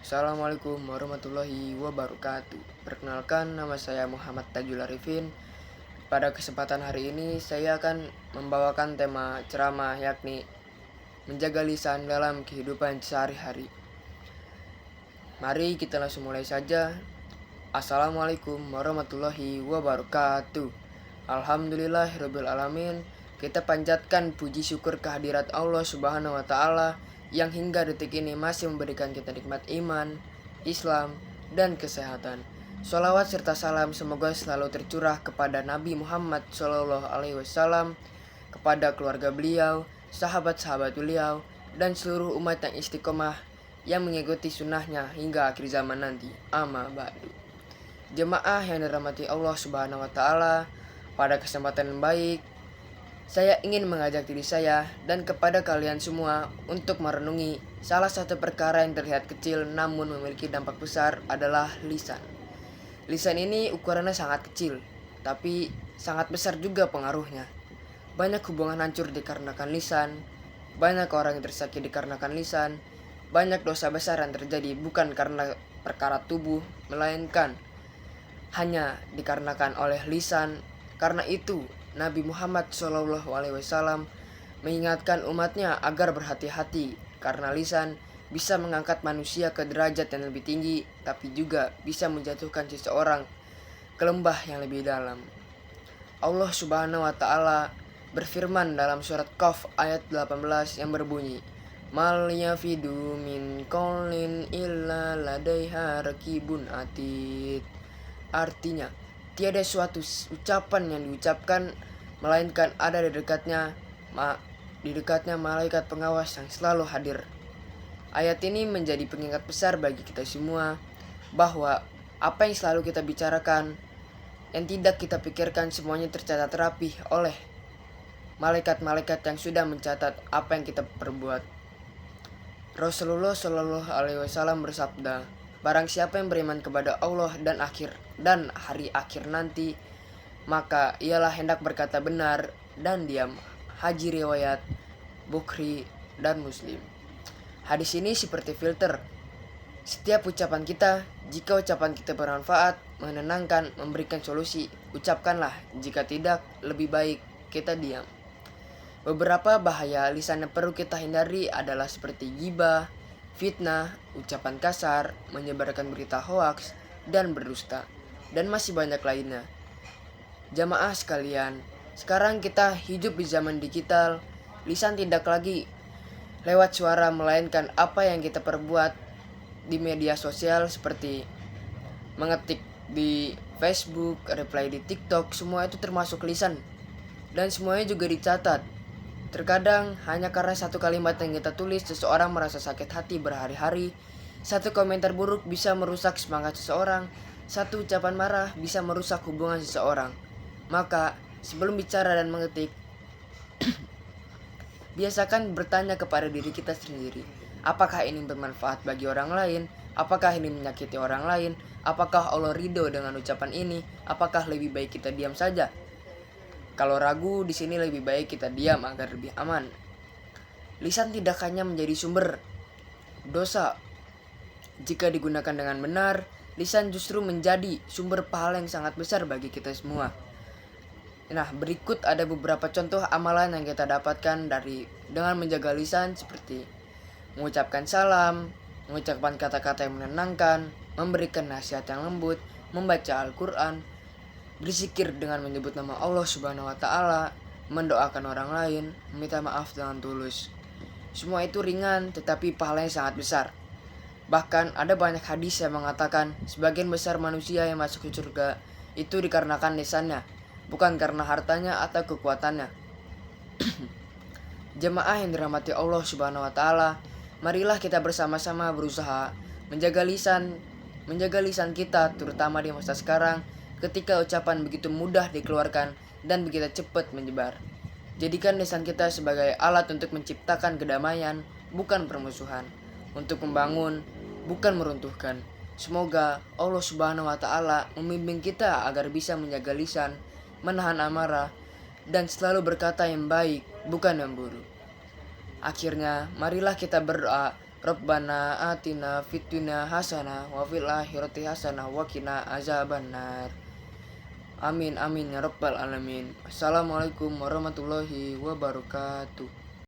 Assalamualaikum warahmatullahi wabarakatuh. Perkenalkan, nama saya Muhammad Tajul Arifin. Pada kesempatan hari ini saya akan membawakan tema ceramah, yakni menjaga lisan dalam kehidupan sehari-hari. Mari kita langsung mulai saja. Assalamualaikum warahmatullahi wabarakatuh. Alhamdulillahirabbil alamin. Kita panjatkan puji syukur kehadirat Allah Subhanahu wa taala yang hingga detik ini masih memberikan kita nikmat iman, Islam, dan kesehatan. Sholawat serta salam semoga selalu tercurah kepada Nabi Muhammad SAW, kepada keluarga beliau, sahabat-sahabat beliau, dan seluruh umat yang istiqomah yang mengikuti sunnahnya hingga akhir zaman nanti. Amma ba'du. Jemaah yang dirahmati Allah Subhanahu wa taala, pada kesempatan yang baik saya ingin mengajak diri saya dan kepada kalian semua untuk merenungi salah satu perkara yang terlihat kecil namun memiliki dampak besar adalah lisan. Lisan ini ukurannya sangat kecil, tapi sangat besar juga pengaruhnya. Banyak hubungan hancur dikarenakan lisan, banyak orang yang tersakiti dikarenakan lisan, banyak dosa besar yang terjadi bukan karena perkara tubuh, melainkan hanya dikarenakan oleh lisan. Karena itu Nabi Muhammad SAW mengingatkan umatnya agar berhati-hati karena lisan bisa mengangkat manusia ke derajat yang lebih tinggi, tapi juga bisa menjatuhkan seseorang ke lembah yang lebih dalam. Allah Subhanahu wa taala berfirman dalam surat Qaf ayat 18 yang berbunyi, "Mal yafidu min qaulin illa ladaiha raqibun atid." Artinya, tiada suatu ucapan yang diucapkan melainkan ada di dekatnya malaikat pengawas yang selalu hadir. Ayat ini menjadi pengingat besar bagi kita semua bahwa apa yang selalu kita bicarakan, yang tidak kita pikirkan, semuanya tercatat rapih oleh malaikat-malaikat yang sudah mencatat apa yang kita perbuat. Rasulullah Shallallahu Alaihi Wasallam bersabda, "Barang siapa yang beriman kepada Allah dan hari akhir nanti, maka ialah hendak berkata benar dan diam." Hadis riwayat Bukhari dan Muslim. Hadis ini seperti filter. Setiap ucapan kita, jika ucapan kita bermanfaat, menenangkan, memberikan solusi, ucapkanlah. Jika tidak, lebih baik kita diam. Beberapa bahaya lisan yang perlu kita hindari adalah seperti ghibah, fitnah, ucapan kasar, menyebarkan berita hoaks, dan berdusta, dan masih banyak lainnya. Jamaah sekalian, sekarang kita hidup di zaman digital. Lisan tidak lagi lewat suara, melainkan apa yang kita perbuat di media sosial seperti mengetik di Facebook, reply di TikTok, semua itu termasuk lisan. Dan semuanya juga dicatat. Terkadang hanya karena satu kalimat yang kita tulis, seseorang merasa sakit hati berhari-hari. Satu komentar buruk bisa merusak semangat seseorang. Satu ucapan marah bisa merusak hubungan seseorang. Maka sebelum bicara dan mengetik, biasakan bertanya kepada diri kita sendiri. Apakah ini bermanfaat bagi orang lain? Apakah ini menyakiti orang lain? Apakah Allah ridho dengan ucapan ini? Apakah lebih baik kita diam saja? Kalau ragu, di sini lebih baik kita diam agar lebih aman. Lisan tidak hanya menjadi sumber dosa. Jika digunakan dengan benar, lisan justru menjadi sumber pahala yang sangat besar bagi kita semua. Nah, berikut ada beberapa contoh amalan yang kita dapatkan dengan menjaga lisan, seperti mengucapkan salam, mengucapkan kata-kata yang menenangkan, memberikan nasihat yang lembut, membaca Al-Quran, berzikir dengan menyebut nama Allah Subhanahu wa taala, mendoakan orang lain, meminta maaf dengan tulus. Semua itu ringan tetapi pahalanya sangat besar. Bahkan ada banyak hadis yang mengatakan sebagian besar manusia yang masuk ke surga itu dikarenakan lisannya, bukan karena hartanya atau kekuatannya. Jemaah yang dirahmati Allah Subhanahu wa taala, marilah kita bersama-sama berusaha menjaga lisan kita, terutama di masa sekarang ketika ucapan begitu mudah dikeluarkan dan begitu cepat menyebar. Jadikan lisan kita sebagai alat untuk menciptakan kedamaian, bukan permusuhan, untuk membangun, bukan meruntuhkan. Semoga Allah Subhanahu wa taala membimbing kita agar bisa menjaga lisan, menahan amarah, dan selalu berkata yang baik, bukan yang buruk. Akhirnya, marilah kita berdoa Rabbana atina fid dunya hasanah wa fil akhirati hasanah wa qina azabannar. Amin amin ya rabbal alamin. Assalamualaikum warahmatullahi wabarakatuh.